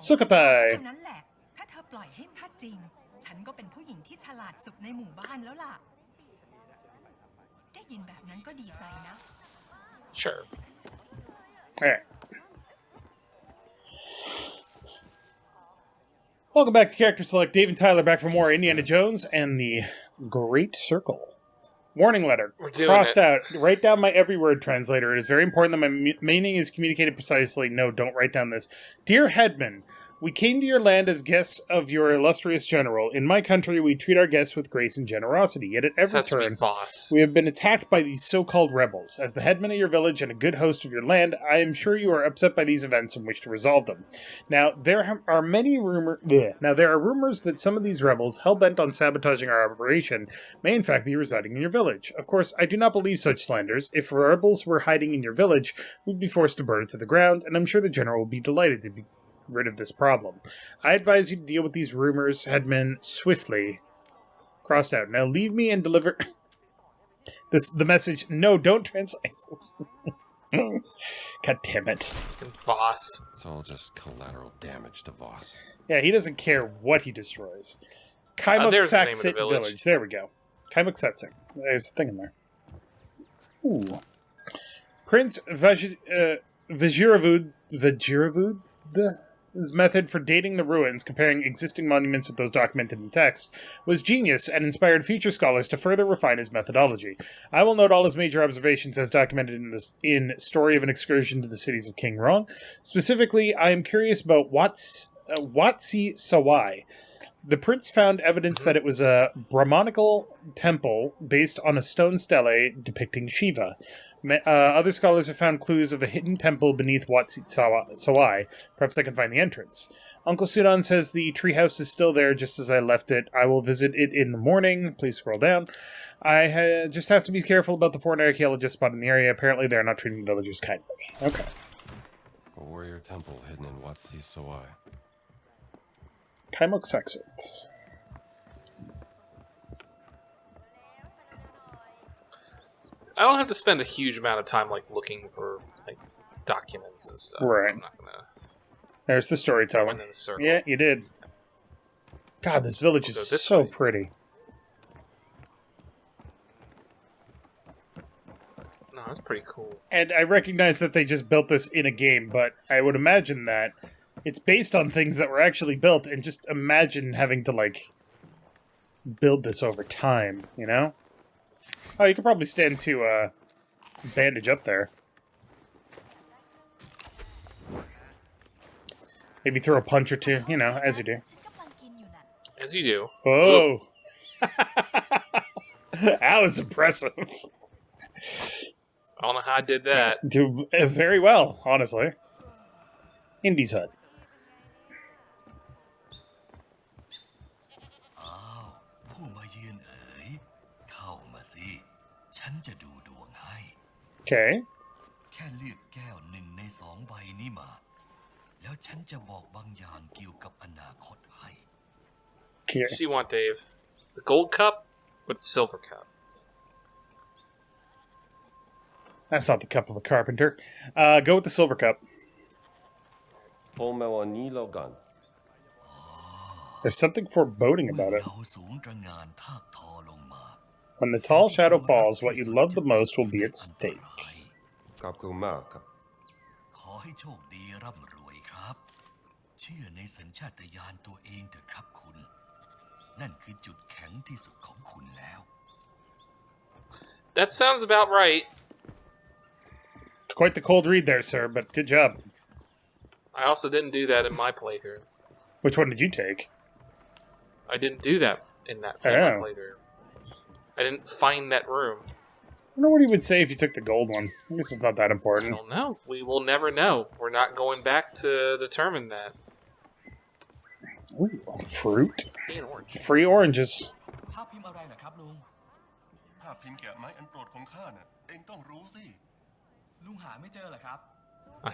Sukatai. นั่นแหละถ้าเธอปล่อยให้ถ้าจริงฉันก็เป็นผู้หญิงที่ฉลาดสุดในหมู่บ้านแล้วล่ะได้ยินแบบนั้นก็ดีใจนะ Sure. Alright. Welcome back to Character Select. Dave and Tyler back for more Indiana Jones and the Great Circle. Warning letter. Crossed out. Write down my every word, translator. It is very important that my meaning is communicated precisely. No, don't write down this. Dear Headman, we came to your land as guests of your illustrious general. In my country, we treat our guests with grace and generosity. Yet at every turn, we have been attacked by these so-called rebels. As the headman of your village and a good host of your land, I am sure you are upset by these events and wish to resolve them. Now, there are rumors that some of these rebels, hell-bent on sabotaging our operation, may in fact be residing in your village. Of course, I do not believe such slanders. If rebels were hiding in your village, we'd be forced to burn it to the ground, and I'm sure the general would be delighted to be rid of this problem. I advise you to deal with these rumors, Headman, swiftly. Crossed out. Now leave me and deliver the message. No, don't translate. God damn it. Voss. It's all just collateral damage to Voss. Yeah, he doesn't care what he destroys. Kaimuksatsik village. There we go. Kaimuksatsik. There's a thing in there. Ooh. Prince Vajiravud his method for dating the ruins, comparing existing monuments with those documented in text, was genius and inspired future scholars to further refine his methodology. I will note all his major observations as documented in Story of an Excursion to the Cities of King Rong. Specifically, I am curious about Watsi Sawai. The prince found evidence that it was a Brahmanical temple based on a stone stele depicting Shiva. Other scholars have found clues of a hidden temple beneath Wat Sawai. Perhaps I can find the entrance. Uncle Sudan says the treehouse is still there just as I left it. I will visit it in the morning. Please scroll down. I just have to be careful about the foreign archaeologists spotted in the area. Apparently they're not treating villagers kindly. Okay. A warrior temple hidden in Wat Sawai. Kaimuksatsik. I don't have to spend a huge amount of time looking for documents and stuff. Right. I'm not gonna. There's the storytelling. Yeah, you did. God, this village is so pretty. No, that's pretty cool. And I recognize that they just built this in a game, but I would imagine that it's based on things that were actually built, and just imagine having to, build this over time, you know? Oh, you could probably stand to, bandage up there. Maybe throw a punch or two, you know, as you do. As you do. Whoa! That was impressive. I don't know how I did that. Do very well, honestly. Indy's hut. Okay. What do you want, Dave? The gold cup or the silver cup? That's not the cup of a carpenter. Go with the silver cup. There's something foreboding about it. When the tall shadow falls, what you love the most will be at stake. That sounds about right. It's quite the cold read there, sir, but good job. I also didn't do that in my playthrough. Which one did you take? I didn't do that in my playthrough. I didn't find that room. I wonder what he would say if you took the gold one. I guess it's not that important. I don't know. We will never know. We're not going back to determine that. Ooh, fruit. An orange. Free oranges.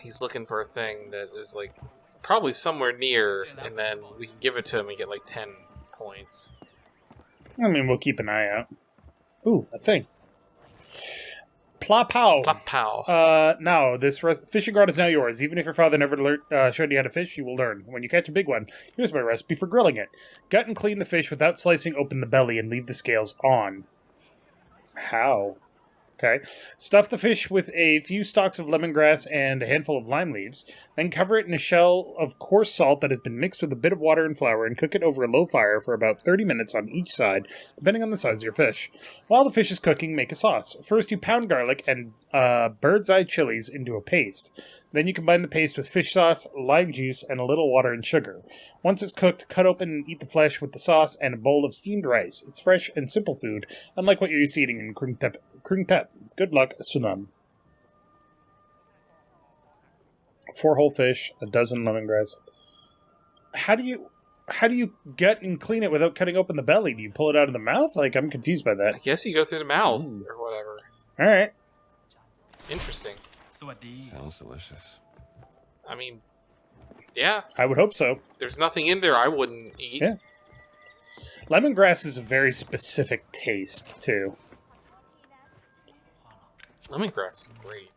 He's looking for a thing that is probably somewhere near, and then we can give it to him and get 10 points. I mean, we'll keep an eye out. Ooh, a thing. Pla pow. Plop pow. Now, this fishing rod is now yours. Even if your father never showed you how to fish, you will learn. When you catch a big one, here's my recipe for grilling it. Gut and clean the fish without slicing open the belly and leave the scales on. How? Okay. Stuff the fish with a few stalks of lemongrass and a handful of lime leaves. Then cover it in a shell of coarse salt that has been mixed with a bit of water and flour and cook it over a low fire for about 30 minutes on each side, depending on the size of your fish. While the fish is cooking, make a sauce. First, you pound garlic and bird's eye chilies into a paste. Then you combine the paste with fish sauce, lime juice, and a little water and sugar. Once it's cooked, cut open and eat the flesh with the sauce and a bowl of steamed rice. It's fresh and simple food, unlike what you're used to eating in Kring Tep. Good luck, Sunam. 4 whole fish, a dozen lemongrass. How do you gut and clean it without cutting open the belly? Do you pull it out of the mouth? Like, I'm confused by that. I guess you go through the mouth or whatever. All right. Interesting. Sounds delicious. I mean, yeah. I would hope so. There's nothing in there I wouldn't eat. Yeah. Lemongrass is a very specific taste, too. Lemongrass is great.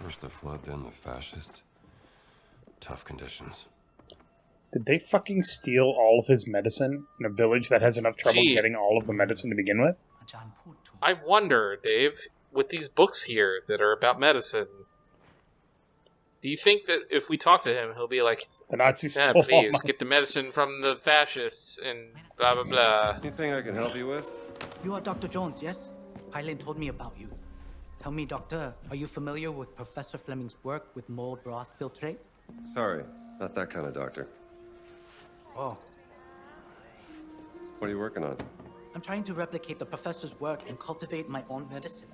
First the flood, then the fascists. Tough conditions. Did they fucking steal all of his medicine in a village that has enough trouble getting all of the medicine to begin with? I wonder, Dave, with these books here that are about medicine, do you think that if we talk to him, he'll be like, The Nazis yeah, stole all please, my... get the medicine from the fascists and blah, blah, blah. Anything I can help you with? You are Dr. Jones, yes? Hyland told me about you. Tell me, Doctor, are you familiar with Professor Fleming's work with mold broth filtrate? Sorry, not that kind of doctor. Oh, What are you working on? I'm trying to replicate the professor's work and cultivate my own medicine.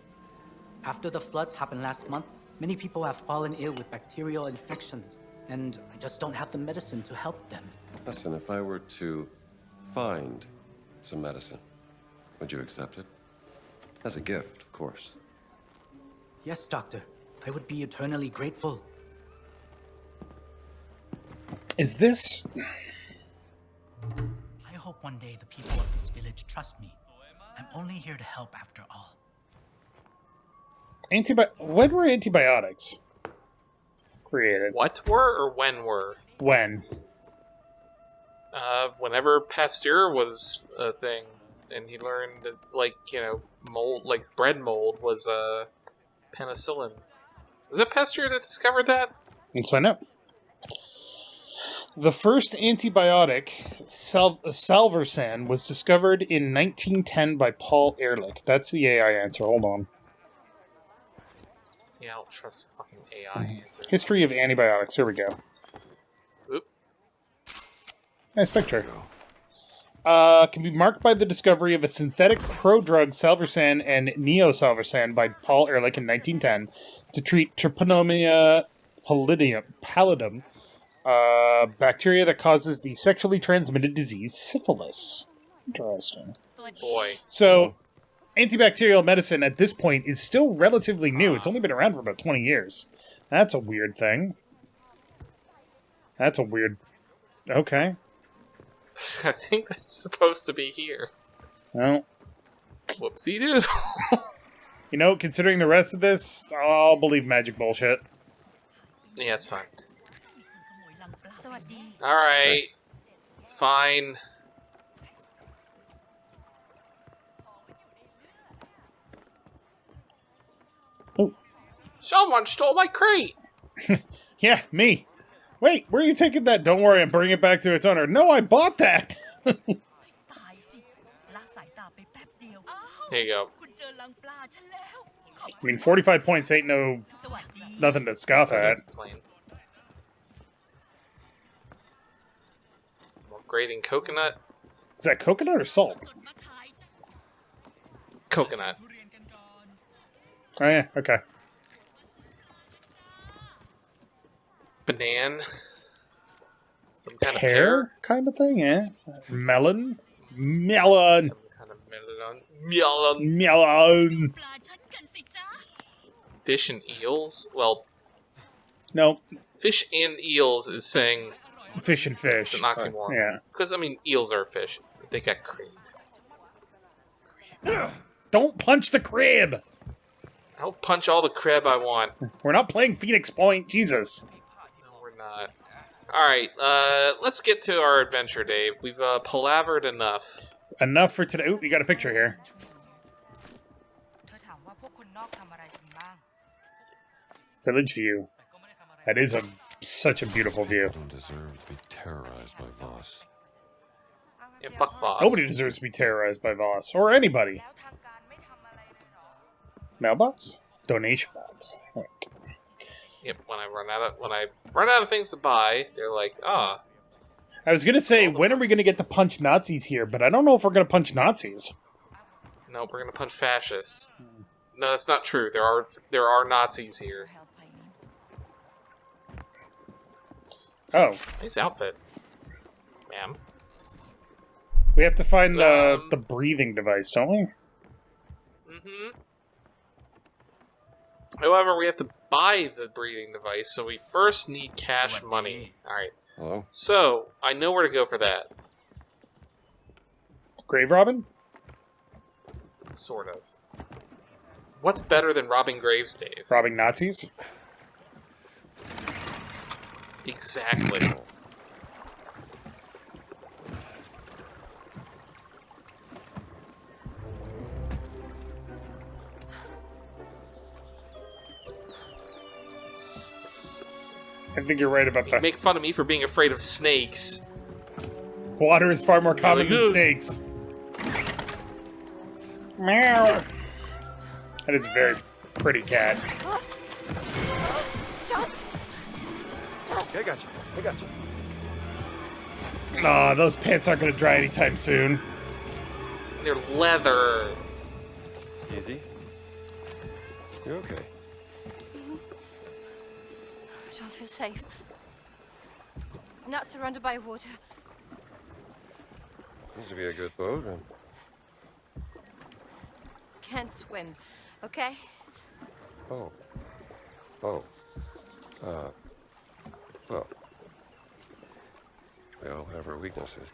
After the floods happened last month, many people have fallen ill with bacterial infections, and I just don't have the medicine to help them. Listen, if I were to find some medicine, would you accept it? As a gift, of course. Yes, Doctor. I would be eternally grateful. Is this... I hope one day the people of this village trust me. I'm only here to help after all. When were antibiotics created? What were or when were? When? Whenever Pasteur was a thing, and he learned that, like, you know, mold, like bread mold was penicillin. Was it Pasteur that discovered that? Let's find out. The first antibiotic, Salvarsan, was discovered in 1910 by Paul Ehrlich. That's the AI answer. Hold on. Yeah, I don't trust fucking AI answers. History of antibiotics. Here we go. Oop. Nice picture. Can be marked by the discovery of a synthetic prodrug Salvarsan and Neosalvarsan by Paul Ehrlich in 1910 to treat Trypanomia pallidum, bacteria that causes the sexually transmitted disease syphilis. Interesting. Boy. So, antibacterial medicine at this point is still relatively new. It's only been around for about 20 years. That's a weird thing. That's a weird... Okay. I think that's supposed to be here. Well, Whoopsie doo. you know, considering the rest of this, I'll believe magic bullshit. Yeah, it's fine. Alright. Fine. Oh. Someone stole my crate! Yeah, me. Wait, where are you taking that? Don't worry, I'm bringing it back to its owner. No, I bought that! There you go. I mean, 45 points ain't nothing to scoff at. Plain. I'm upgrading coconut. Is that coconut or salt? Coconut. Oh, yeah, okay. Banana. Some kind of Pear pear. kind of thing, yeah. Melon? Melon! Some kind of melon. Melon. Melon! Fish and eels? Well, No, fish and eels is saying fish and fish. it's an oxymoron. Yeah. Because, I mean, eels are fish. They got cream. Don't punch the crib! I'll punch all the crib I want. We're not playing Phoenix Point, Jesus. No, we're not. Alright, let's get to our adventure, Dave. We've palavered enough. Enough for today. Ooh, you got a picture here. เธอถามว่าพวกคนนอกทำอะไรกันบ้าง Village view. That is such a beautiful view. I don't deserve to be terrorized by Voss. Yeah, fuck Voss. Nobody deserves to be terrorized by Voss. Or anybody. แล้วทางการไม่ทำอะไรเลยเหรอ Mailbox? Donation box. Right. Yep, when I run out of things to buy, they're like, I was gonna say, when are we gonna get to punch Nazis here? But I don't know if we're gonna punch Nazis. no, we're gonna punch fascists. No, that's not true. There are Nazis here. help ไปนี่ Oh. Nice outfit, ma'am. We have to find the breathing device, don't we? Mm-hmm. However, we have to buy the breathing device, so we first need cash money. Alright. Hello? So, I know where to go for that. Grave robbing? Sort of. What's better than robbing graves, Dave? Robbing Nazis? Exactly. I think you're right about You that. make fun of me for being afraid of snakes. Water is far more common than snakes. Meow. That is a very pretty cat. I got you. Aw, those pants aren't gonna dry anytime soon. They're leather. Easy. You're okay. I don't feel safe. I'm not surrounded by water. This would be a good boat. Can't swim, okay? Oh. Well. We all have our weaknesses.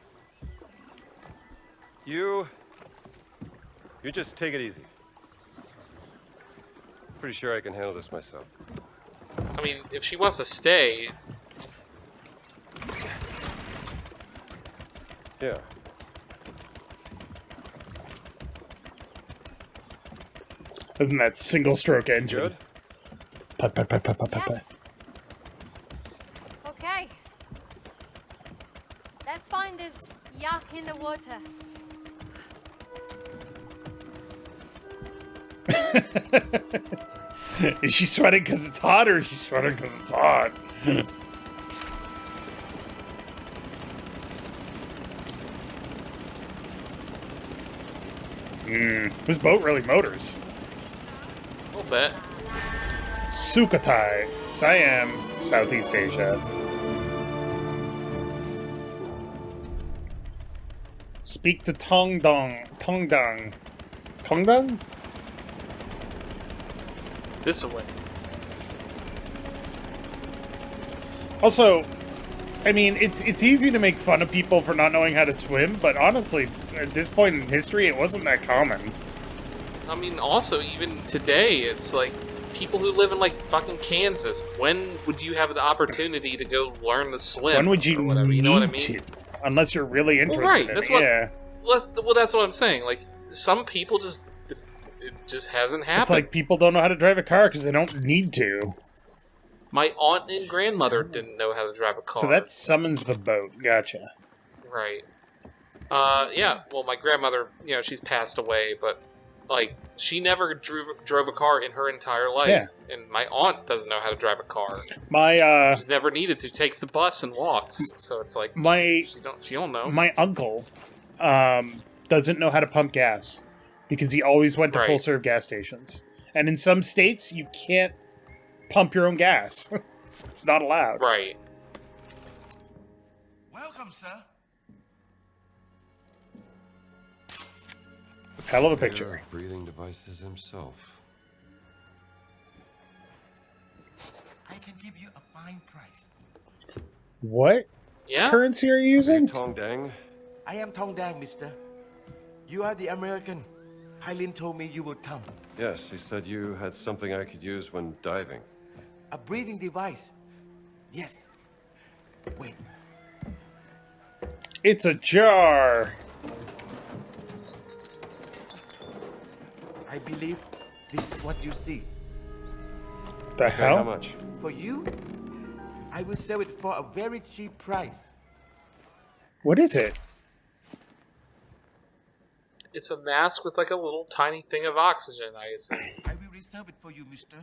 You just take it easy. Pretty sure I can handle this myself. I mean, if she wants to stay, Yeah. Isn't that single stroke engine? Good? Put, put, put, put, put, put, put. Yes. Okay. Let's find this yak in the water. Is she sweating because it's hot, or is she sweating because it's hot? This boat really motors. a little bit. Sukhothai, Siam, Southeast Asia. Speak to Tongdong. Tongdong? This way. Also, I mean, it's easy to make fun of people for not knowing how to swim, but honestly, at this point in history, it wasn't that common. I mean, also, even today, it's like, people who live in, like, fucking Kansas, when would you have the opportunity to go learn to swim? When would you or whatever, need you know what I mean? to? Unless you're really interested right, in that's it, what- yeah. Well, that's what I'm saying. Like, some people just... It just hasn't happened. It's like people don't know how to drive a car because they don't need to. My aunt and grandmother didn't know how to drive a car. So that summons the boat. Gotcha. Right. Yeah, well, my grandmother, you know, she's passed away, but, like, she never drove a car in her entire life. Yeah. And my aunt doesn't know how to drive a car. My She's never needed to. Takes the bus and walks. So it's like, she don't know. my uncle doesn't know how to pump gas because he always went to Right. full serve gas stations. And in some states, you can't pump your own gas. It's not allowed. Right. Welcome, sir. Hell of a Pair picture. of breathing devices himself. I can give you a fine price. What Yeah? currency are you using? Tong Dang. I am Tong Dang, mister. You are the American. Hylin told me you would come. Yes, he said you had something I could use when diving. A breathing device. Yes. Wait. It's a jar. I believe this is what you see. The Okay, hell? how much? For you, I will sell it for a very cheap price. What is it? It's a mask with like a little tiny thing of oxygen, I assume. I will reserve it for you, mister.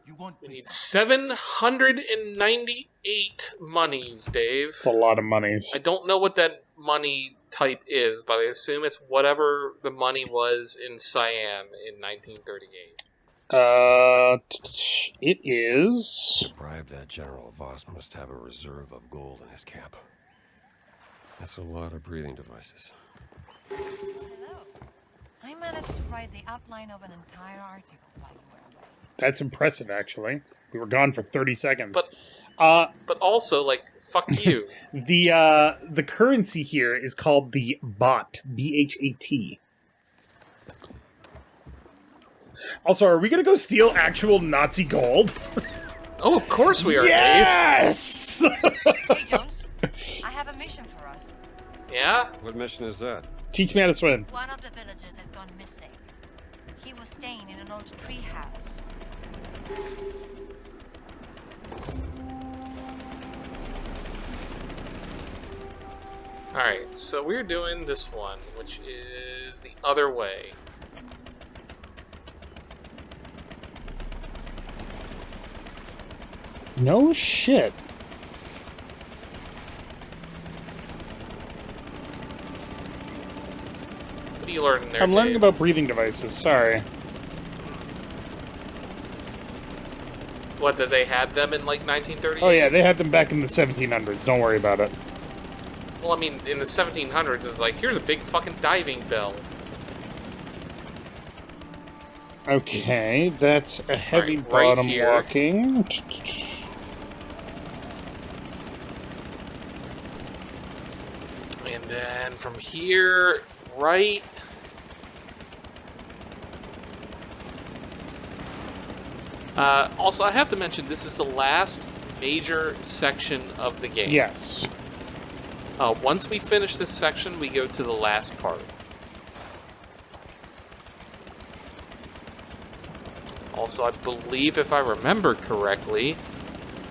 You won't We please. need 798 monies, Dave. It's a lot of monies. I don't know what that money type is, but I assume it's whatever the money was in Siam in 1938. It is. Bribe that General Voss must have a reserve of gold in his cap. That's a lot of breathing devices. Hello. I managed to write the outline of an entire article while you were away. That's impressive, actually. We were gone for 30 seconds. But also, like, fuck you. The currency here is called the BHAT. BHAT. Also, are we gonna go steal actual Nazi gold? Oh, of course we are, yes! Hey, Jones. I have a mission for us. Dave. Yeah? What mission is that? Teach me how to swim. One of the villagers has gone missing. He was staying in an old tree house. Alright, so we're doing this one, which is the other way. No shit. What are you learning there, I'm learning Dave? about breathing devices, sorry. What, that they had them in, like, 1938? Oh yeah, they had them back in the 1700s, don't worry about it. Well, I mean, in the 1700s, it was like, here's a big fucking diving bell. Okay, that's a heavy Alright, right bottom here. walking. And then from here, right... also, I have to mention, this is the last major section of the game. Yes. Once we finish this section, we go to the last part. Also, I believe, if I remember correctly,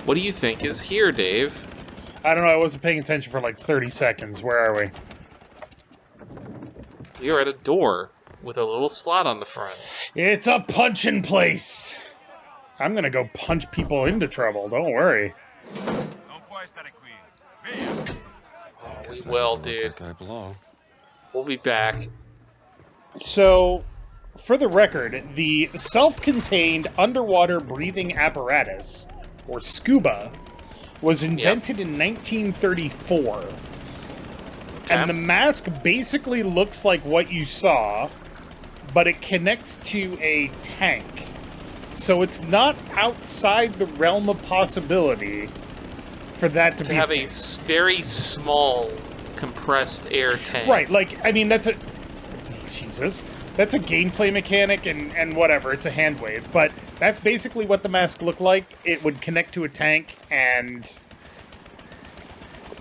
what do you think is here, Dave? I don't know, I wasn't paying attention for like 30 seconds. Where are we? You're at a door with a little slot on the front. It's a punching place! I'm gonna go punch people into trouble, don't worry. We will, dude. That guy belong. We'll be back. So, for the record, the self-contained underwater breathing apparatus, or SCUBA, was invented in 1934. And the mask basically looks like what you saw, but it connects to a tank. So it's not outside the realm of possibility for that to be have a a very small compressed air tank. Right, like, I mean, that's a... Jesus. That's a gameplay mechanic and whatever, it's a hand wave. But that's basically what the mask looked like. It would connect to a tank and...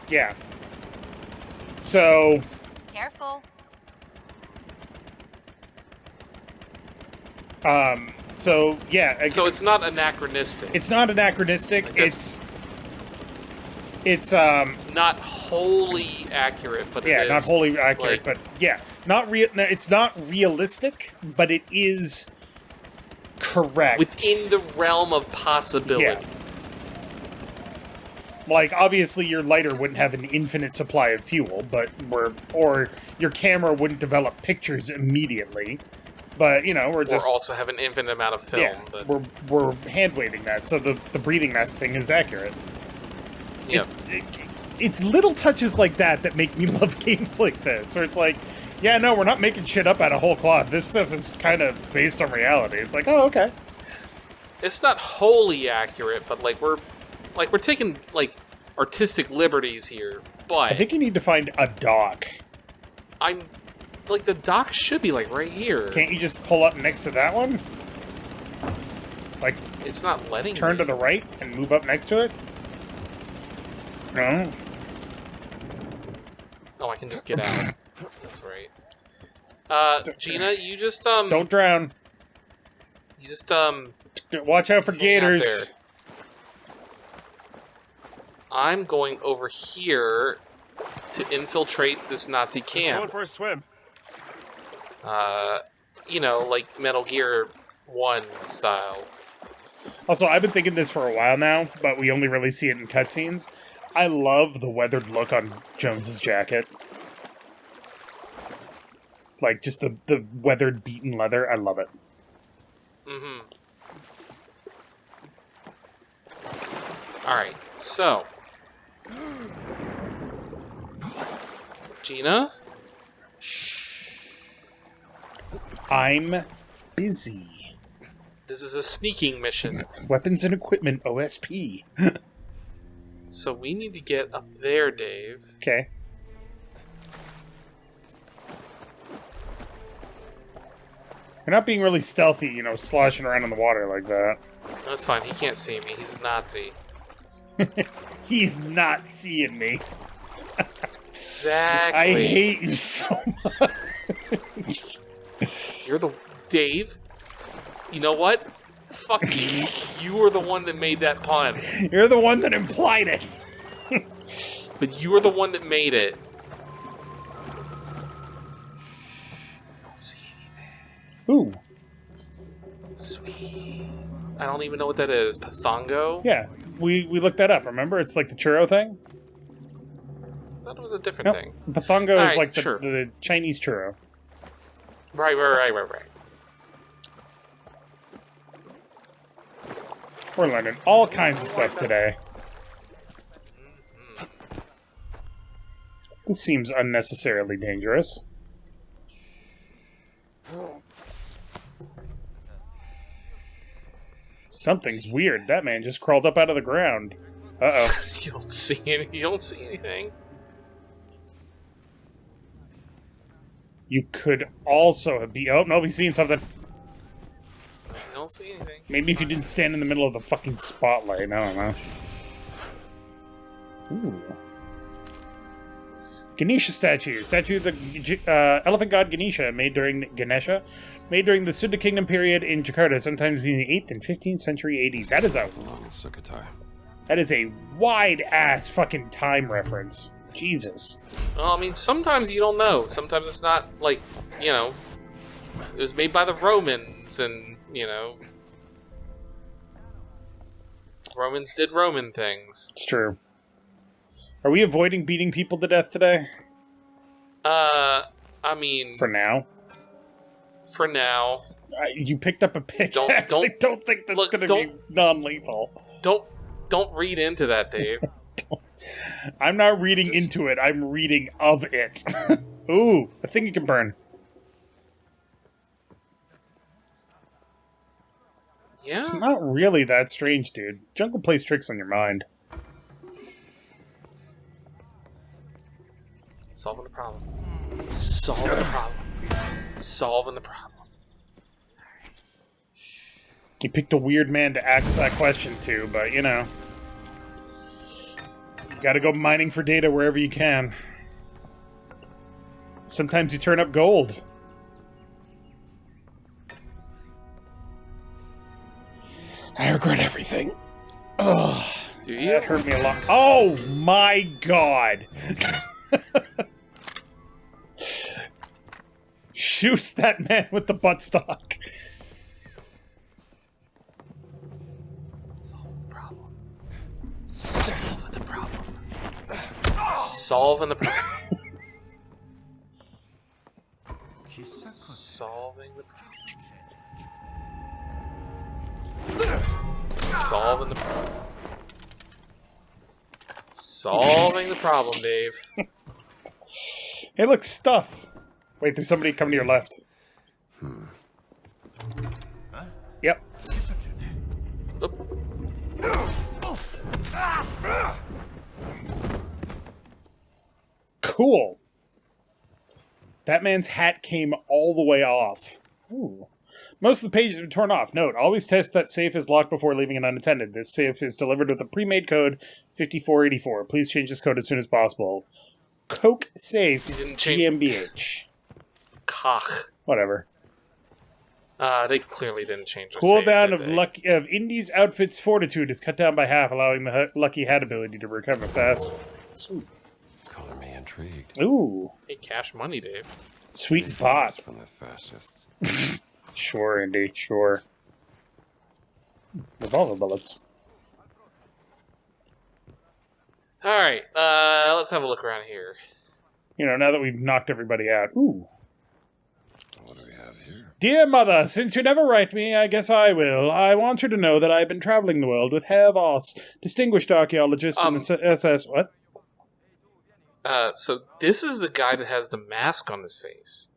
yeah. So... Careful. So, yeah. So it's not anachronistic. It's not anachronistic. It's not wholly accurate, but it is, not wholly accurate, like, but yeah, not real. No, it's not realistic, but it is correct within the realm of possibility. Yeah. Like, obviously, your lighter wouldn't have an infinite supply of fuel, but or your camera wouldn't develop pictures immediately. But you know, we're just also have an infinite amount of film. yeah, but we're hand waving that, so the breathing mask thing is accurate. yeah. It's little touches like that that make me love games like this, where it's like, yeah, no, we're not making shit up out of whole cloth. This stuff is kind of based on reality. It's like, oh, okay. It's not wholly accurate, but we're taking like artistic liberties here. But I think you need to find a dock. I'm like, the dock should be, like, right here. Can't you just pull up next to that one? Like, It's not letting turn me. to the right and move up next to it? No. Oh, I can just get out. That's right. Gina, you just, Don't drown. You just, Watch out for hang out gators. there. I'm going over here to infiltrate this Nazi Just going camp. for a swim. You know, like Metal Gear 1 style. Also, I've been thinking this for a while now, but we only really see it in cutscenes. I love the weathered look on Jones's jacket. Like, just the weathered, beaten leather. I love it. Mm-hmm. Alright, so... Gina? I'm busy. This is a sneaking mission. Weapons and equipment, OSP. So we need to get up there, Dave. Okay. You're not being really stealthy, you know, sloshing around in the water like that. That's fine, he can't see me. He's a Nazi. He's not seeing me. Exactly. I hate you so much. You're the... Dave? You know what? Fuck you. You were the one that made that pun. You're the one that implied it. But you were the one that made it. Don't see anything. Ooh. Sweet. I don't even know what that is. Pathongo? Yeah, we looked that up, remember? It's like the churro thing. I thought it was a different Nope. thing. Pathongo is Alright, like sure. the Chinese churro. Right. We're learning all kinds of stuff today. This seems unnecessarily dangerous. Something's weird. That man just crawled up out of the ground. Uh-oh. You don't see anything. You could also be... Oh, no, he's seeing something. You don't see anything. Maybe if you didn't stand in the middle of the fucking spotlight. I don't know. Ooh. Ganesha statue. Statue of the elephant god Ganesha, made during the Sunda Kingdom period in Jakarta, sometimes between the 8th and 15th century AD. That is a wide-ass fucking time reference. Jesus. Well, I mean, sometimes you don't know. Sometimes it's not, like, you know, it was made by the Romans, and, you know, Romans did Roman things. It's true. Are we avoiding beating people to death today? I mean... For now. For now. You picked up a pickaxe. I don't think that's going to be non-lethal. Don't read into that, Dave. I'm not reading into it. I'm reading of it. Ooh, a thing you can burn. Yeah? It's not really that strange, dude. Jungle plays tricks on your mind. Solving the problem. Solving the problem. Solving the problem. You picked a weird man to ask that question to, but, you know. You gotta go mining for data wherever you can. Sometimes you turn up gold. I regret everything. Ugh. Do you? That hurt me a lot. Oh my god! Shoots that man with the buttstock. Solving the problem. Solving the problem. Solving the problem. Solving the problem. Solving the problem, Dave. Hey, look, stuff. Wait, there's somebody coming to your left. Yep. Oop. Cool. That man's hat came all the way off. Ooh. Most of the pages have been torn off. Note, always test that safe is locked before leaving it unattended. This safe is delivered with a pre-made code 5484. Please change this code as soon as possible. Coke Safes GmbH. Koch. Whatever. They clearly didn't change the Cooldown safe, of Indy's outfit's fortitude is cut down by half, allowing the Lucky Hat ability to recover fast. Sweet. Color me intrigued. Ooh. Hey, cash money, Dave. Sweet bot. From the fascists. Sure, Indy, sure. Revolver bullets. Alright, let's have a look around here. You know, now that we've knocked everybody out. Ooh. What do we have here? Dear Mother, since you never write me, I guess I will. I want you to know that I have been traveling the world with Herr Voss, distinguished archaeologist in the SS... What? So this is the guy that has the mask on his face.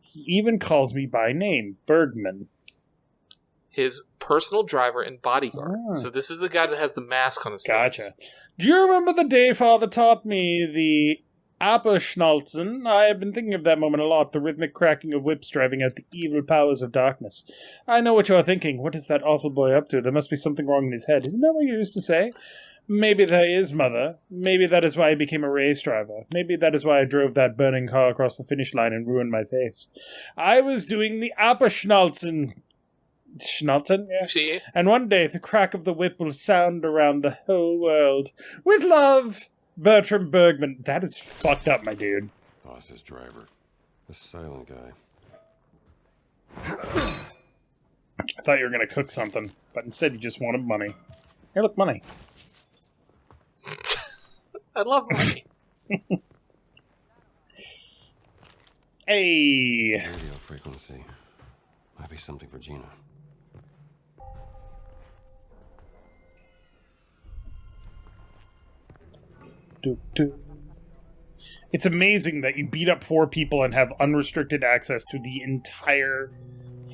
He even calls me by name, Bergman. His personal driver and bodyguard. Ah. So this is the guy that has the mask on his face. Gotcha. Do you remember the day Father taught me the Apperschnalzen? I have been thinking of that moment a lot, the rhythmic cracking of whips driving out the evil powers of darkness. I know what you are thinking. What is that awful boy up to? There must be something wrong in his head. Isn't that what you used to say? Maybe that is, Mother. Maybe that is why I became a race driver. Maybe that is why I drove that burning car across the finish line and ruined my face. I was doing the Apperschnalzen. Schnalten? Yeah. See? And one day the crack of the whip will sound around the whole world. With love, Bertram Bergman. That is fucked up, my dude. Boss's driver. The silent guy. I thought you were going to cook something, but instead you just wanted money. Hey, look, money. I love money. Hey! Radio frequency. Might be something for Gina. It's amazing that you beat up 4 people and have unrestricted access to the entire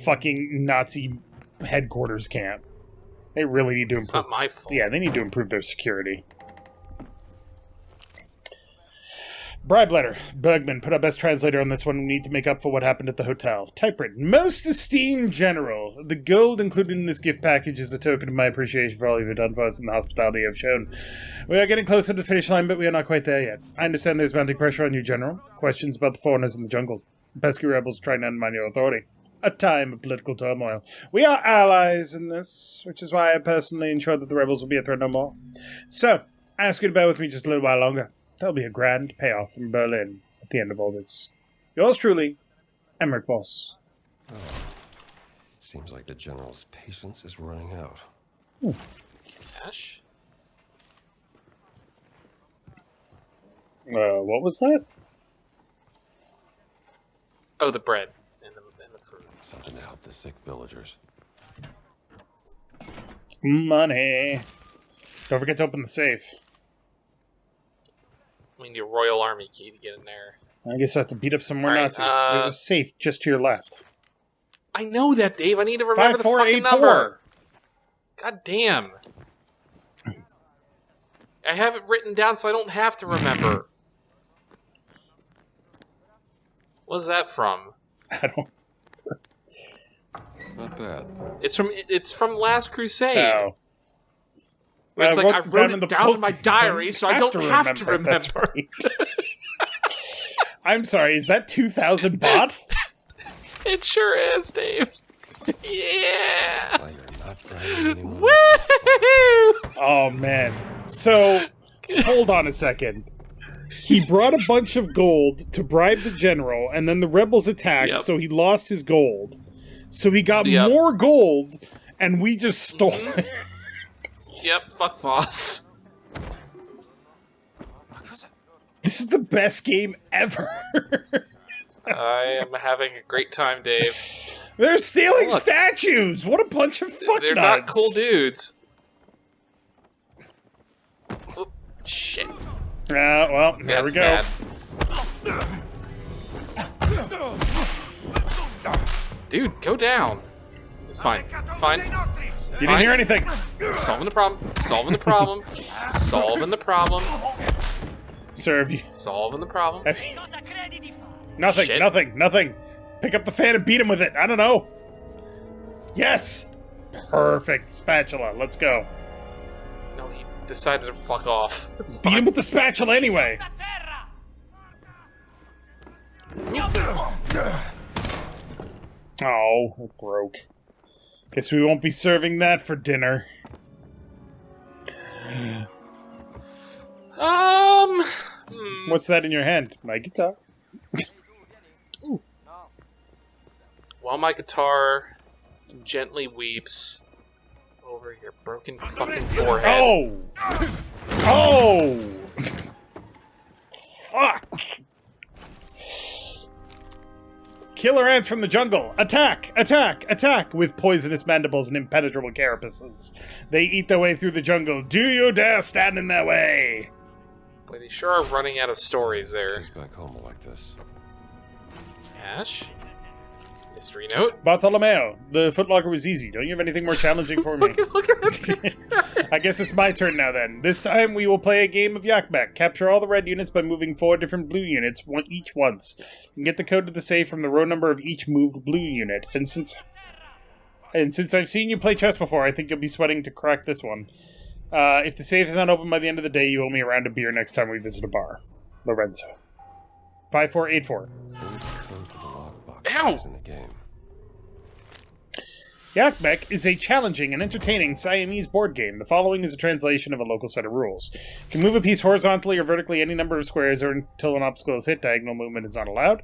fucking Nazi headquarters camp. They really need to improve. It's not my fault. Yeah, they need to improve their security. Bribe letter. Bergman, put our best translator on this one. We need to make up for what happened at the hotel. Typewritten. Most esteemed General, the gold included in this gift package is a token of my appreciation for all you've done for us and the hospitality you've shown. We are getting closer to the finish line, but we are not quite there yet. I understand there's mounting pressure on you, General. Questions about the foreigners in the jungle. The pesky rebels trying to undermine your authority. A time of political turmoil. We are allies in this, which is why I personally ensure that the rebels will be a threat no more. So, I ask you to bear with me just a little while longer. There'll be a grand payoff from Berlin at the end of all this. Yours truly, Emmerich Voss. Oh. Seems like the General's patience is running out. Cash? What was that? Oh, the bread and the fruit. Something to help the sick villagers. Money. Don't forget to open the safe. We need a Royal Army key to get in there. I guess I have to beat up some more All right, Nazis. There's a safe just to your left. I know that, Dave. I need to remember the fucking 5484. number. God damn. I have it written down so I don't have to remember. What's that from? I don't... Not bad. It's from Last Crusade. Oh. It's like I wrote in it down in my diary, so I don't have to remember. That's right. I'm sorry, is that 2000 bot? It sure is, Dave. Yeah. Well, you're not bribing anyone. Woo! Oh, man. So, hold on a second. He brought a bunch of gold to bribe the general, and then the rebels attacked, so he lost his gold. So he got more gold, and we just stole it. Yep, fuck boss. This is the best game ever. I am having a great time, Dave. They're stealing statues! What a bunch of fuck They're nuts. not cool dudes. Oh, shit. Well, there we go. Bad. Dude, go down. It's fine. It's fine. You didn't hear anything. Solving the problem. Solving the problem. Solving the problem. Sir, have you... Solving the problem. Nothing, Shit. nothing. Pick up the fan and beat him with it. I don't know. Yes! Perfect. Spatula. Let's go. No, he decided to fuck off. Beat him with the spatula anyway. Oh, it broke. Guess we won't be serving that for dinner. What's that in your hand? My guitar. While my guitar gently weeps over your broken fucking forehead. Oh! Oh! Fuck! Killer ants from the jungle! Attack! Attack! Attack! With poisonous mandibles and impenetrable carapaces. They eat their way through the jungle. Do you dare stand in their way? Boy, they sure are running out of stories there. He's back home like this. Ash? Mystery note? Bartholomew, the footlocker was easy. Don't you have anything more challenging for me? Look at this. I guess it's my turn now then. This time we will play a game of Yak-Bak. Capture all the red units by moving 4 different blue units, each once. You can get the code to the safe from the row number of each moved blue unit. And since I've seen you play chess before, I think you'll be sweating to crack this one. If the safe is not open by the end of the day, you owe me a round of beer next time we visit a bar. Lorenzo. 5484. Ow! In the game. Yak-Bak is a challenging and entertaining Siamese board game. The following is a translation of a local set of rules. You can move a piece horizontally or vertically any number of squares or until an obstacle is hit. Diagonal movement is not allowed.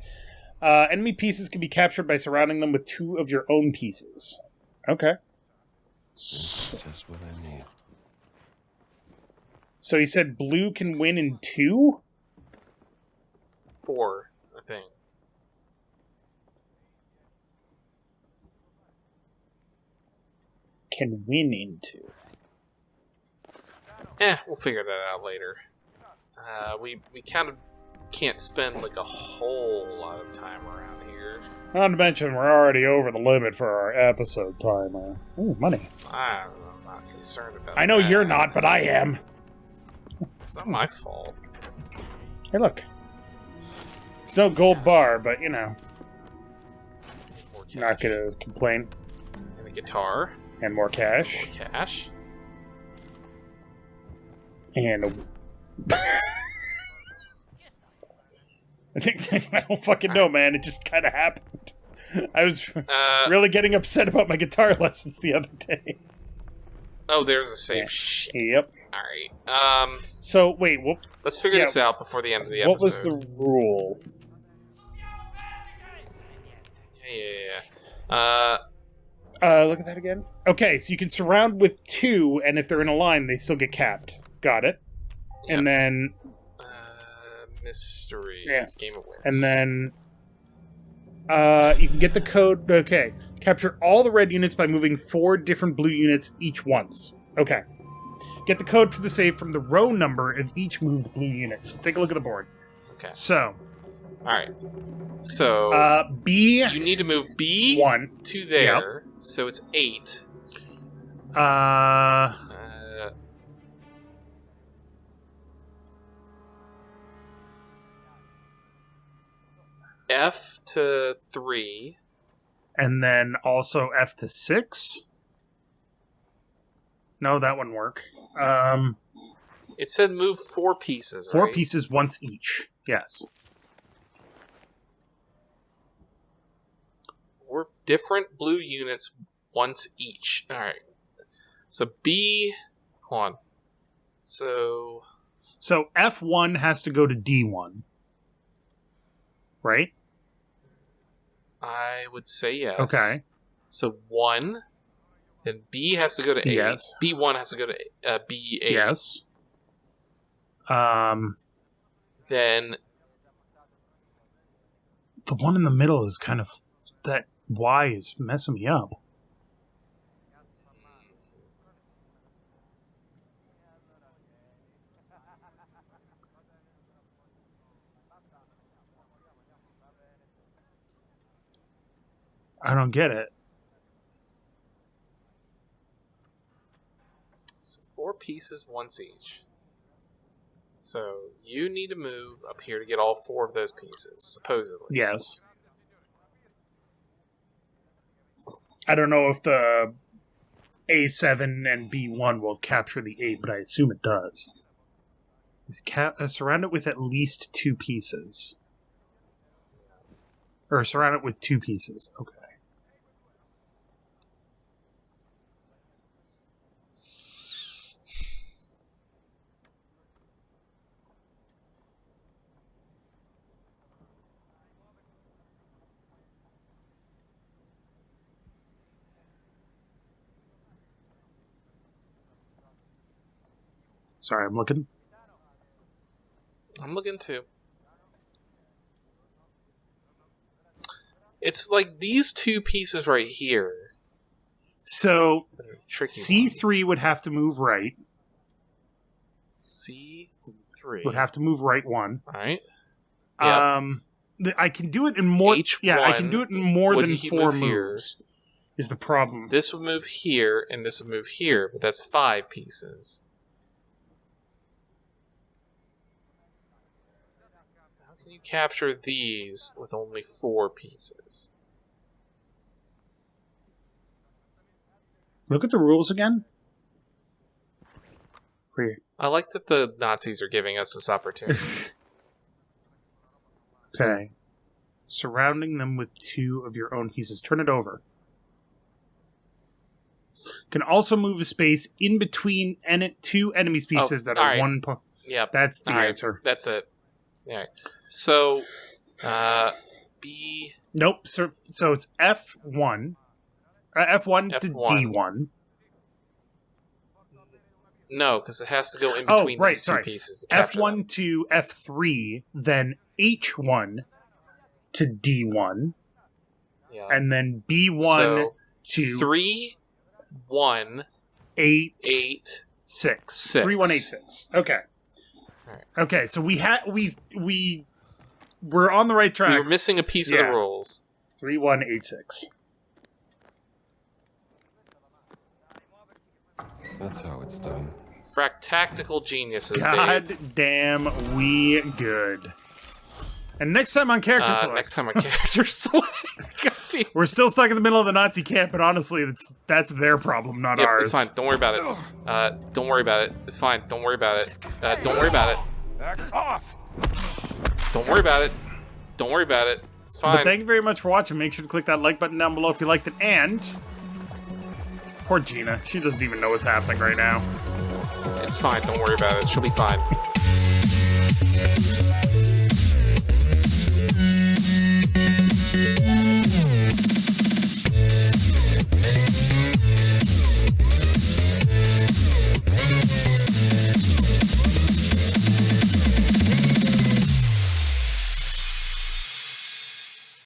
Enemy pieces can be captured by surrounding them with 2 of your own pieces. Okay. Just what I need. So he said blue can win in 2? 4, I think. Can win in 2. We'll figure that out later. We kind of can't spend like a whole lot of time around here. Not to mention, we're already over the limit for our episode timer. Ooh, money. I'm not concerned about I know that. you're not, but I am. It's not my fault. Hey, look. It's no gold bar, but, you know. More cash. Not gonna complain. And a guitar. And more cash. More cash. And I don't fucking know, man. It just kind of happened. I was really getting upset about my guitar lessons the other day. Oh, there's a save. Shit. Yep. Alright. So, wait. Let's figure this out before the end of the episode. What was the rule? Yeah. Look at that again. Okay, so you can surround with 2, and if they're in a line, they still get capped. Got it. Yep. And then... mystery. Yeah. Game of Wits. And then... you can get the code... Okay. Capture all the red units by moving 4 different blue units each once. Okay. Get the code to the save from the row number of each moved blue unit. So take a look at the board. Okay. So... Alright. So... B... You need to move B 1 to there. Yep. So it's 8. F to 3. And then also F to 6. No, that wouldn't work. It said move 4 pieces, 4 right? pieces once each. Yes. 4 different blue units once each. Alright. So B... Hold on. So F1 has to go to D1. Right? I would say yes. Okay. So 1. Then B has to go to 8. Yes. B1 has to go to B8. Yes. Then... The one in the middle is kind of... That Y is messing me up. I don't get it. So 4 pieces once each. So you need to move up here to get all 4 of those pieces, supposedly. Yes. I don't know if the A7 and B1 will capture the 8, but I assume it does. Surround it with at least 2 pieces. Or surround it with 2 pieces. Okay. Sorry, I'm looking. I'm looking too. It's like these 2 pieces right here. So, Tricky C3 ones. would have to move right. C3 Would have to move right 1. Alright. Yep. I can do it in more. H1 yeah, I can do it in more than he 4 move here? moves. Is the problem? This would move here, and this would move here, but that's 5 pieces. How can you capture these with only 4 pieces? Look at the rules again. Wait. I like that the Nazis are giving us this opportunity. Okay. Surrounding them with 2 of your own pieces. Turn it over. Can also move a space in between 2 enemies pieces that are alright. 1 Yep. That's the Alright, answer. That's it. Alright. So, B... Nope. So it's F1. F1 to F1. D1. No, because it has to go in between these 2 pieces. To capture F1 them. to F3, then H1 to D1, Yeah. and then B1 So, to 3, 1, 8, 8, 6. 6. 3, 1, 8, 6. Okay. Alright. Okay, so we're on the right track. We were missing a piece of the rules. 3, 1, 8, 6. That's how it's done. Fractactical geniuses, God Dave. damn, we good. And next time on CharacterSelect. Next time on CharacterSelect. We're still stuck in the middle of the Nazi camp, but honestly, that's their problem, not Yep, ours. it's fine. Don't worry about it. Don't worry about it. It's fine. Don't worry about it. Don't worry about it. Back off! Don't worry about it. Don't worry about it. It's fine. But thank you very much for watching. Make sure to click that like button down below if you liked it. And poor Gina. She doesn't even know what's happening right now. It's fine. Don't worry about it. She'll be fine.